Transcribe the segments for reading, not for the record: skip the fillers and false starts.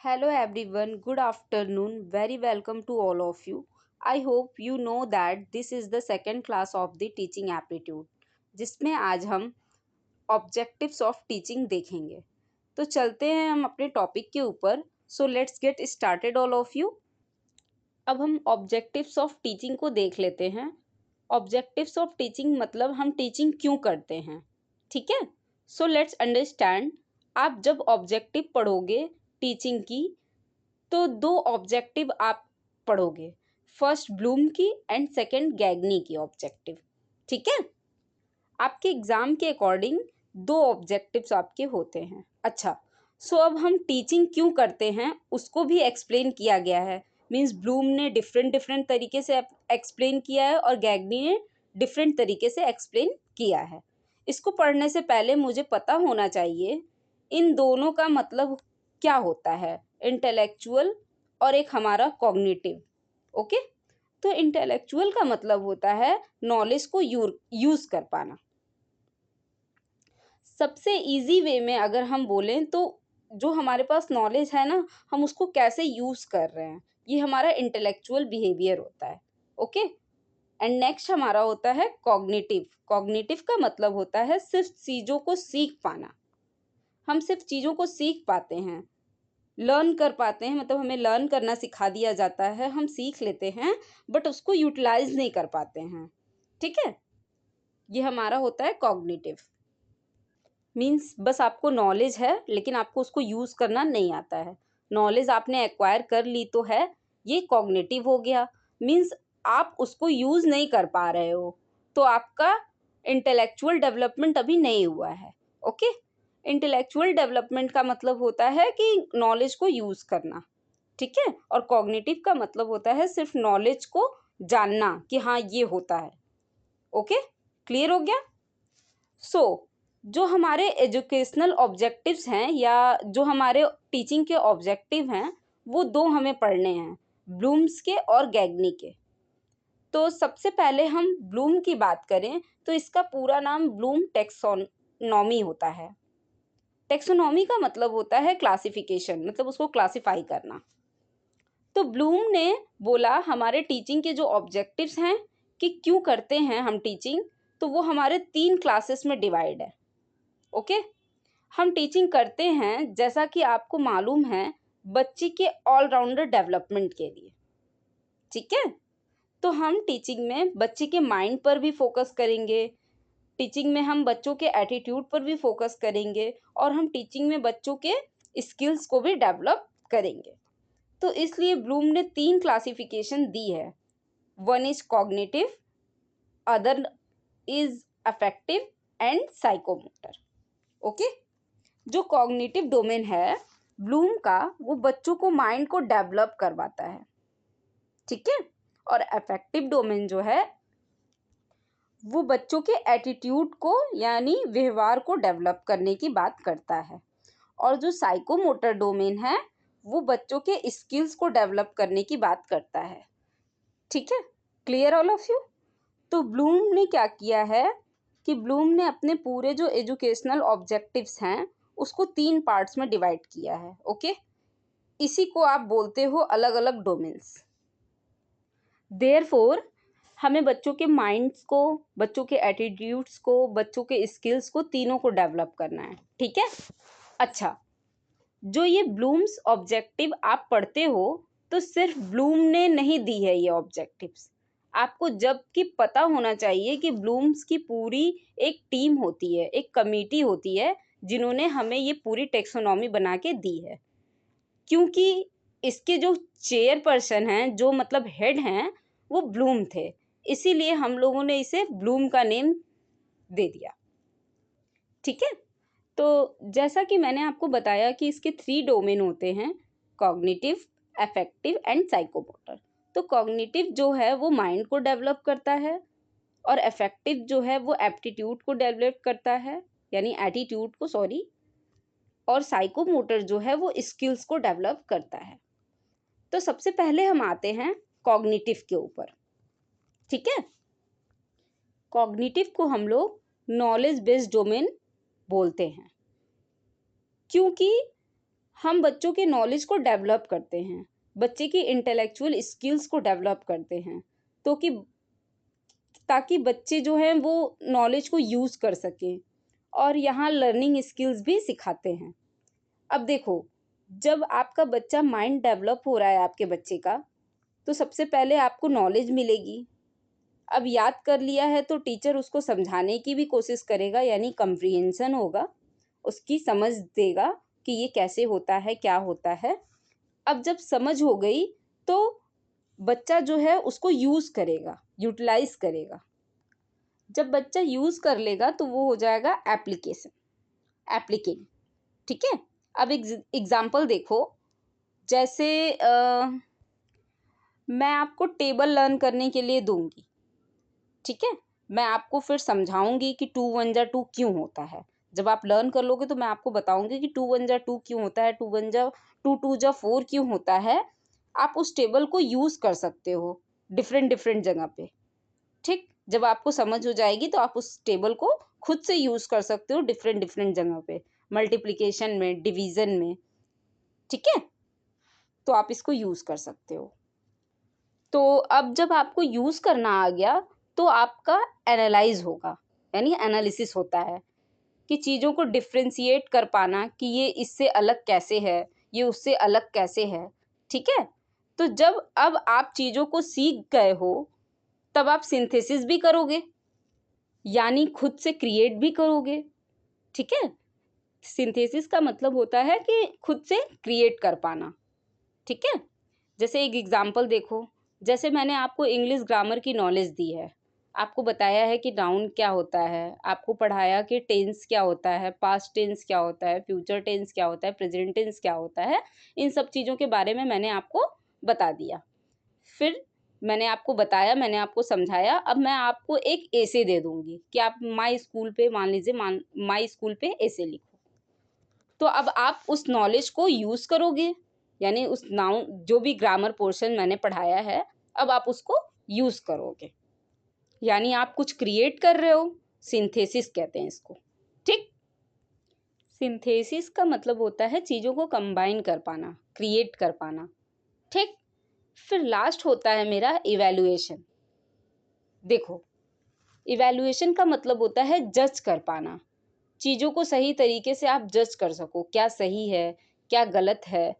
Hello everyone, good afternoon. Very welcome to all of you. I hope you know that this is the second class of the teaching aptitude जिसमें आज हम objectives of teaching देखेंगे। तो चलते हैं हम अपने टॉपिक के ऊपर। So let's get started all of you. अब हम ऑब्जेक्टिव्स ऑफ टीचिंग को देख लेते हैं। ऑब्जेक्टिव्स ऑफ टीचिंग मतलब हम टीचिंग क्यों करते हैं, ठीक है। So let's understand. आप जब ऑब्जेक्टिव पढ़ोगे टीचिंग की तो दो ऑब्जेक्टिव आप पढ़ोगे, फर्स्ट ब्लूम की एंड सेकंड गैगनी की ऑब्जेक्टिव, ठीक है। आपके एग्जाम के अकॉर्डिंग दो ऑब्जेक्टिव्स आपके होते हैं। अच्छा, सो अब हम टीचिंग क्यों करते हैं उसको भी एक्सप्लेन किया गया है। मीन्स ब्लूम ने डिफरेंट डिफरेंट तरीके से एक्सप्लेन किया है और गैगनी ने डिफरेंट तरीके से एक्सप्लेन किया है। इसको पढ़ने से पहले मुझे पता होना चाहिए इन दोनों का मतलब क्या होता है, इंटेलेक्चुअल और एक हमारा कॉग्निटिव। ओके, तो इंटेलेक्चुअल का मतलब होता है नॉलेज को यूज कर पाना। सबसे इजी वे में अगर हम बोलें तो जो हमारे पास नॉलेज है ना, हम उसको कैसे यूज कर रहे हैं, ये हमारा इंटेलेक्चुअल बिहेवियर होता है। ओके, एंड नेक्स्ट हमारा होता है कॉग्निटिव। कॉग्निटिव का मतलब होता है सिर्फ चीज़ों को सीख पाना। हम सिर्फ चीज़ों को सीख पाते हैं, लर्न कर पाते हैं, मतलब हमें लर्न करना सिखा दिया जाता है, हम सीख लेते हैं बट उसको यूटिलाइज नहीं कर पाते हैं, ठीक है। ये हमारा होता है कॉग्निटिव। मीन्स बस आपको नॉलेज है लेकिन आपको उसको यूज़ करना नहीं आता है। नॉलेज आपने एक्वायर कर ली तो है, ये कॉग्निटिव हो गया। मीन्स आप उसको यूज़ नहीं कर पा रहे हो, तो आपका इंटेलेक्चुअल डेवलपमेंट अभी नहीं हुआ है। ओके, इंटेलेक्चुअल डेवलपमेंट का मतलब होता है कि नॉलेज को यूज़ करना, ठीक है। और कॉग्निटिव का मतलब होता है सिर्फ नॉलेज को जानना कि हाँ ये होता है। ओके, क्लियर हो गया। सो जो हमारे एजुकेशनल ऑब्जेक्टिव्स हैं या जो हमारे टीचिंग के ऑब्जेक्टिव हैं वो दो हमें पढ़ने हैं, ब्लूम्स के और गैगनी के। तो सबसे पहले हम ब्लूम की बात करें तो इसका पूरा नाम ब्लूम टेक्सोनॉमी होता है। टेक्सोनॉमी का मतलब होता है क्लासिफिकेशन, मतलब उसको क्लासिफाई करना। तो ब्लूम ने बोला हमारे टीचिंग के जो ऑब्जेक्टिव्स हैं कि क्यों करते हैं हम टीचिंग, तो वो हमारे 3 क्लासेस में डिवाइड है। ओके, हम टीचिंग करते हैं जैसा कि आपको मालूम है बच्चे के ऑलराउंडर डेवलपमेंट के लिए, ठीक है। तो हम टीचिंग में बच्चे के माइंड पर भी फोकस करेंगे, टीचिंग में हम बच्चों के एटीट्यूड पर भी फोकस करेंगे और हम टीचिंग में बच्चों के स्किल्स को भी डेवलप करेंगे। तो इसलिए ब्लूम ने 3 क्लासिफिकेशन दी है। One is cognitive, other is affective and psychomotor. Okay, जो कॉग्निटिव डोमेन है ब्लूम का वो बच्चों को माइंड को डेवलप करवाता है, ठीक है। और अफेक्टिव डोमेन जो है वो बच्चों के एटीट्यूड को यानी व्यवहार को डेवलप करने की बात करता है। और जो साइकोमोटर डोमेन है वो बच्चों के स्किल्स को डेवलप करने की बात करता है, ठीक है। Clear all of you. तो ब्लूम ने क्या किया है कि ब्लूम ने अपने पूरे जो एजुकेशनल ऑब्जेक्टिव्स हैं उसको 3 पार्ट्स में डिवाइड किया है। ओके, इसी को आप बोलते हो अलग अलग डोमेन्स। देयरफॉर हमें बच्चों के माइंड्स को, बच्चों के एटीट्यूड्स को, बच्चों के स्किल्स को, तीनों को डेवलप करना है, ठीक है। अच्छा, जो ये ब्लूम्स ऑब्जेक्टिव आप पढ़ते हो तो सिर्फ ब्लूम ने नहीं दी है ये ऑब्जेक्टिव्स, आपको जबकि पता होना चाहिए कि ब्लूम्स की पूरी एक टीम होती है, एक कमेटी होती है जिन्होंने हमें ये पूरी टेक्सोनॉमी बना के दी है। क्योंकि इसके जो चेयरपर्सन हैं, जो मतलब हेड हैं, वो ब्लूम थे, इसीलिए हम लोगों ने इसे ब्लूम का नेम दे दिया, ठीक है। तो जैसा कि मैंने आपको बताया कि इसके 3 डोमेन होते हैं, कॉग्निटिव, अफेक्टिव एंड साइकोमोटर। तो कॉग्निटिव जो है वो माइंड को डेवलप करता है और अफेक्टिव जो है वो एप्टीट्यूड को डेवलप करता है, यानी एटीट्यूड को, सॉरी। और साइकोमोटर जो है वो स्किल्स को डेवलप करता है। तो सबसे पहले हम आते हैं कॉग्निटिव के ऊपर, ठीक है। कॉग्निटिव को हम लोग नॉलेज बेस्ड डोमेन बोलते हैं क्योंकि हम बच्चों के नॉलेज को डेवलप करते हैं, बच्चे की इंटेलेक्चुअल स्किल्स को डेवलप करते हैं, तो कि ताकि बच्चे जो हैं वो नॉलेज को यूज़ कर सकें, और यहाँ लर्निंग स्किल्स भी सिखाते हैं। अब देखो, जब आपका बच्चा माइंड डेवलप हो रहा है आपके बच्चे का, तो सबसे पहले आपको नॉलेज मिलेगी। अब याद कर लिया है तो टीचर उसको समझाने की भी कोशिश करेगा, यानी कम्प्रीहेंशन होगा, उसकी समझ देगा कि ये कैसे होता है, क्या होता है। अब जब समझ हो गई तो बच्चा जो है उसको यूज़ करेगा, यूटिलाइज़ करेगा। जब बच्चा यूज़ कर लेगा तो वो हो जाएगा एप्लीकेशन, एप्लीकेंट, ठीक है? अब एग्ज़ाम्पल देखो, जैसे मैं आपको टेबल लर्न करने के लिए दूँगी, ठीक है? मैं आपको फिर समझाऊँगी कि 2 1 जा 2 क्यों होता है। जब आप लर्न कर लोगे तो मैं आपको बताऊँगी कि 2 1 जा 2 क्यों होता है, 2 1 जा 2 2 जा 4 क्यों होता है। आप उस टेबल को यूज़ कर सकते हो डिफ़रेंट जगह पे, ठीक? जब आपको समझ हो जाएगी तो आप उस टेबल को खुद से यूज़ कर सकते हो डिफ़रेंट जगह पे, मल्टीप्लिकेशन में, डिवीज़न में, ठीक है? तो आप इसको यूज़ कर सकते हो। तो अब जब आपको यूज़ करना आ गया, तो आपका एनालाइज़ होगा, यानी एनालिसिस होता है कि चीज़ों को डिफ़रेंशिएट कर पाना कि ये इससे अलग कैसे है, ये उससे अलग कैसे है, ठीक है? तो जब अब आप चीज़ों को सीख गए हो, तब आप सिंथेसिस भी करोगे, यानी खुद से क्रिएट भी करोगे, ठीक है? सिंथेसिस का मतलब होता है कि खुद से क्रिएट कर पाना, ठीक है? जैसे एक एग्ज़ाम्पल देखो, जैसे मैंने आपको इंग्लिश ग्रामर की नॉलेज दी है, आपको बताया है कि नाउन क्या होता है, आपको पढ़ाया कि टेंस क्या होता है, पास्ट टेंस क्या होता है, फ्यूचर टेंस क्या होता है, प्रेज़ेंट टेंस क्या होता है, इन सब चीज़ों के बारे में मैंने आपको बता दिया। फिर मैंने आपको बताया, मैंने आपको समझाया, अब मैं आपको एक एसे दे दूँगी कि आप माय स्कूल पे मान लीजिए माय स्कूल पे एसे लिखो। तो अब आप उस नॉलेज को यूज़ करोगे, यानी उस नाउन जो भी ग्रामर पोर्शन मैंने पढ़ाया है, अब आप उसको यूज़ करोगे। यानी आप कुछ क्रिएट कर रहे हो, सिंथेसिस कहते हैं इसको, ठीक? सिंथेसिस का मतलब होता है चीज़ों को कंबाइन कर पाना, क्रिएट कर पाना, ठीक? फिर लास्ट होता है मेरा इवैल्यूएशन। देखो, इवैल्यूएशन का मतलब होता है जज कर पाना। चीज़ों को सही तरीके से आप जज कर सको, क्या सही है, क्या गलत है,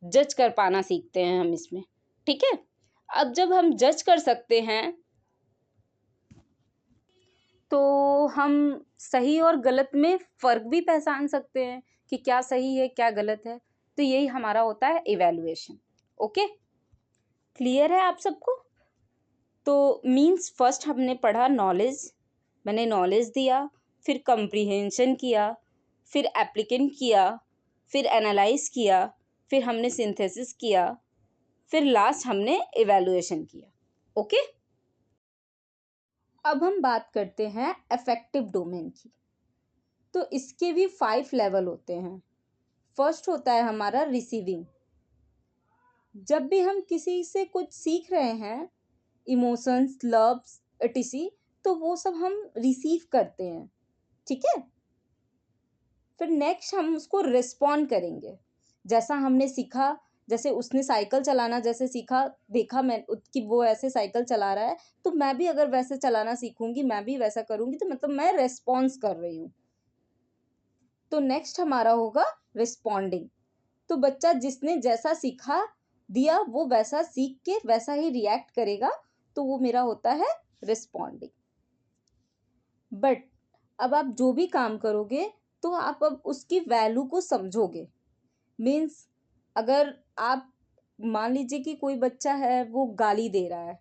जज कर पाना सीखते हैं हम इसमें, ठीक है? अब जब हम जज कर सकते हैं, तो हम सही और गलत में फ़र्क भी पहचान सकते हैं कि क्या सही है, क्या गलत है। तो यही हमारा होता है इवैल्यूएशन, ओके? क्लियर है आप सबको? तो मीन्स फर्स्ट हमने पढ़ा नॉलेज, मैंने नॉलेज दिया, फिर कम्प्रीहेंशन किया, फिर एप्लीकेंट किया, फिर एनालाइज़ किया, फिर हमने सिंथेसिस किया, फिर लास्ट हमने इवैल्यूएशन किया, ओके? अब हम बात करते हैं अफेक्टिव डोमेन की। तो इसके भी 5 लेवल होते हैं। फर्स्ट होता है हमारा रिसीविंग। जब भी हम किसी से कुछ सीख रहे हैं, इमोशंस, लव्स, एटीसी, तो वो सब हम रिसीव करते हैं, ठीक है? फिर नेक्स्ट हम उसको रिस्पॉन्ड करेंगे। जैसा हमने सीखा, जैसे उसने साइकिल चलाना जैसे सीखा, देखा मैं कि वो ऐसे साइकिल चला रहा है, तो मैं भी अगर वैसे चलाना सीखूँगी, मैं भी वैसा करूँगी, तो मतलब मैं रिस्पॉन्स कर रही हूँ। तो नेक्स्ट हमारा होगा रिस्पॉन्डिंग। तो बच्चा जिसने जैसा सीखा दिया, वो वैसा सीख के वैसा ही रिएक्ट करेगा, तो वो मेरा होता है रिस्पॉन्डिंग। बट अब आप जो भी काम करोगे, तो आप अब उसकी वैल्यू को समझोगे। मीन्स अगर आप मान लीजिए कि कोई बच्चा है, वो गाली दे रहा है,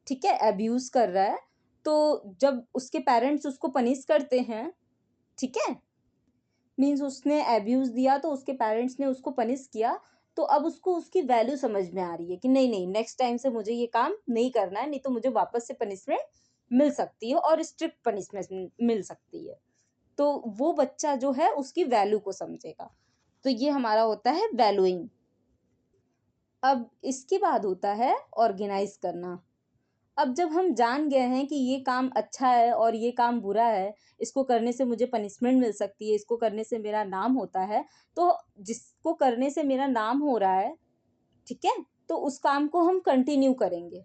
ठीक है, अब्यूज़ कर रहा है, तो जब उसके पेरेंट्स उसको पनिश करते हैं, ठीक है, मीन्स उसने अब्यूज़ दिया तो उसके पेरेंट्स ने उसको पनिश किया, तो अब उसको उसकी वैल्यू समझ में आ रही है कि नहीं नहीं, नेक्स्ट टाइम से मुझे ये काम नहीं करना है, नहीं तो मुझे वापस से पनिशमेंट मिल सकती है और स्ट्रिक्ट पनिशमेंट मिल सकती है। तो वो बच्चा जो है उसकी वैल्यू को समझेगा। तो ये हमारा होता है वैल्यूइंग। अब इसके बाद होता है ऑर्गेनाइज करना। अब जब हम जान गए हैं कि ये काम अच्छा है और ये काम बुरा है, इसको करने से मुझे पनिशमेंट मिल सकती है, इसको करने से मेरा नाम होता है, तो जिस उसको करने से मेरा नाम हो रहा है, ठीक है, तो उस काम को हम कंटिन्यू करेंगे,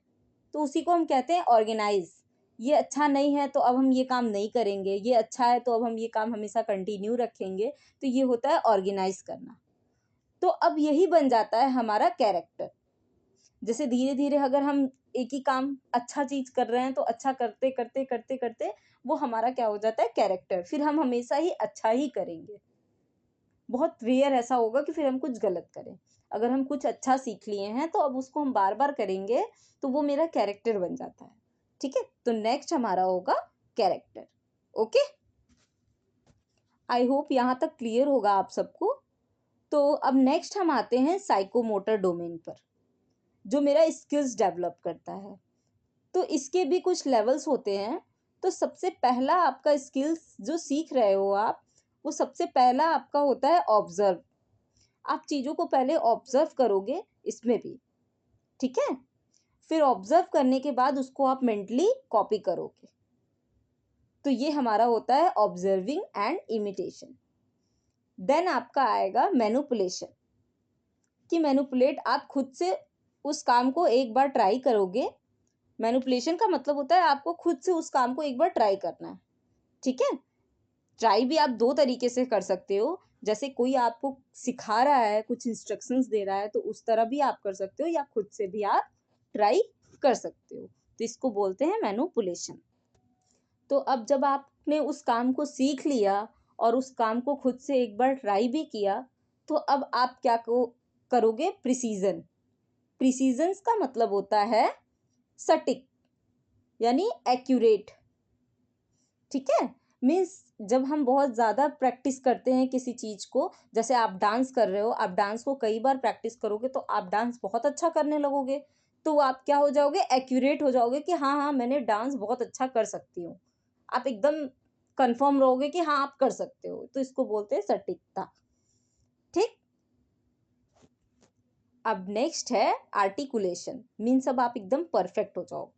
तो उसी को हम कहते हैं ऑर्गेनाइज। ये अच्छा नहीं है तो अब हम ये काम नहीं करेंगे, ये अच्छा है तो अब हम ये काम हमेशा कंटिन्यू रखेंगे, तो ये होता है ऑर्गेनाइज करना। तो अब यही बन जाता है हमारा कैरेक्टर। जैसे धीरे धीरे अगर हम एक ही काम अच्छा चीज कर रहे हैं तो अच्छा करते करते करते करते वो हमारा क्या हो जाता है, कैरेक्टर। फिर हम हमेशा ही अच्छा ही करेंगे, बहुत रेयर ऐसा होगा कि फिर हम कुछ गलत करें। अगर हम कुछ अच्छा सीख लिए हैं तो अब उसको हम बार बार करेंगे तो वो मेरा कैरेक्टर बन जाता है, ठीक है। तो नेक्स्ट हमारा होगा कैरेक्टर। ओके, आई होप यहाँ तक क्लियर होगा आप सबको। तो अब नेक्स्ट हम आते हैं साइकोमोटर डोमेन पर, जो मेरा स्किल्स डेवलप करता है। तो इसके भी कुछ लेवल्स होते हैं। तो सबसे पहला आपका स्किल्स जो सीख रहे हो आप, वो सबसे पहला आपका होता है ऑब्जर्व। आप चीज़ों को पहले ऑब्जर्व करोगे इसमें भी, ठीक है। फिर ऑब्जर्व करने के बाद उसको आप मेंटली कॉपी करोगे। तो ये हमारा होता है ऑब्जर्विंग एंड इमिटेशन। देन आपका आएगा मैनिपुलेशन, कि मैनिपुलेट आप खुद से उस काम को एक बार ट्राई करोगे। मैनिपुलेशन का मतलब होता है आपको खुद से उस काम को एक बार ट्राई करना है, ठीक है। ट्राई भी आप दो तरीके से कर सकते हो, जैसे कोई आपको सिखा रहा है, कुछ इंस्ट्रक्शंस दे रहा है, तो उस तरह भी आप कर सकते हो, या खुद से भी आप ट्राई कर सकते हो। तो इसको बोलते हैं मैनिपुलेशन। तो अब जब आपने उस काम को सीख लिया और उस काम को खुद से एक बार ट्राई भी किया, तो अब आप क्या करोगे, प्रिसीजन। प्रिसीजन का मतलब होता है सटीक, यानी एक्यूरेट, ठीक है। मीन्स जब हम बहुत ज़्यादा प्रैक्टिस करते हैं किसी चीज़ को, जैसे आप डांस कर रहे हो, आप डांस को कई बार प्रैक्टिस करोगे तो आप डांस बहुत अच्छा करने लगोगे। तो आप क्या हो जाओगे, एक्यूरेट हो जाओगे कि हाँ हाँ मैंने डांस बहुत अच्छा कर सकती हूँ। आप एकदम कंफर्म रहोगे कि हाँ आप कर सकते हो, तो इसको बोलते हैं सटीकता, ठीक। अब नेक्स्ट है आर्टिकुलेशन। मीन्स अब आप एकदम परफेक्ट हो जाओगे,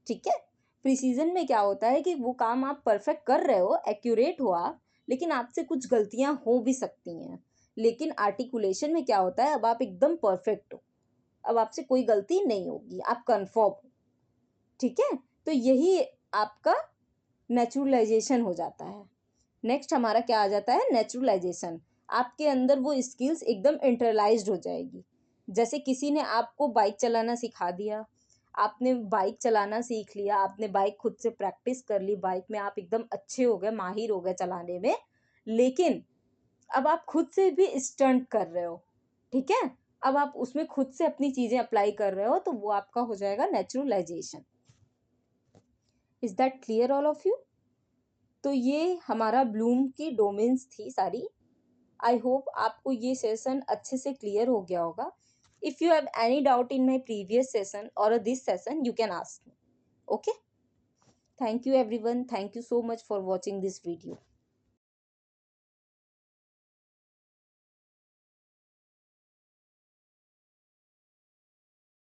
ठीक है। प्रिसीजन में क्या होता है कि वो काम आप परफेक्ट कर रहे हो, एक्यूरेट हो आप, लेकिन आपसे कुछ गलतियां हो भी सकती हैं। लेकिन आर्टिकुलेशन में क्या होता है, अब आप एकदम परफेक्ट हो, अब आपसे कोई गलती नहीं होगी, आप कंफर्म हो, ठीक है। तो यही आपका नेचुरलाइजेशन हो जाता है। नेक्स्ट हमारा क्या आ जाता है, नेचुरलाइजेशन। आपके अंदर वो स्किल्स एकदम इंटरलाइज्ड हो जाएगी। जैसे किसी ने आपको बाइक चलाना सिखा दिया, आपने बाइक चलाना सीख लिया, आपने बाइक खुद से प्रैक्टिस कर ली, बाइक में आप एकदम अच्छे हो गए, माहिर हो गए चलाने में। लेकिन अब आप खुद से भी स्टंट कर रहे हो, ठीक है। अब आप उसमें खुद से अपनी चीजें अप्लाई कर रहे हो, तो वो आपका हो जाएगा naturalisation. Is that clear all of you? तो ये हमारा ब्लूम की डोमेन्स थी सारी। आई होप आपको ये सेशन अच्छे से क्लियर हो गया होगा। If you have any doubt in my previous session और this session, you can ask me. Okay, thank you everyone, thank you so much for watching this video.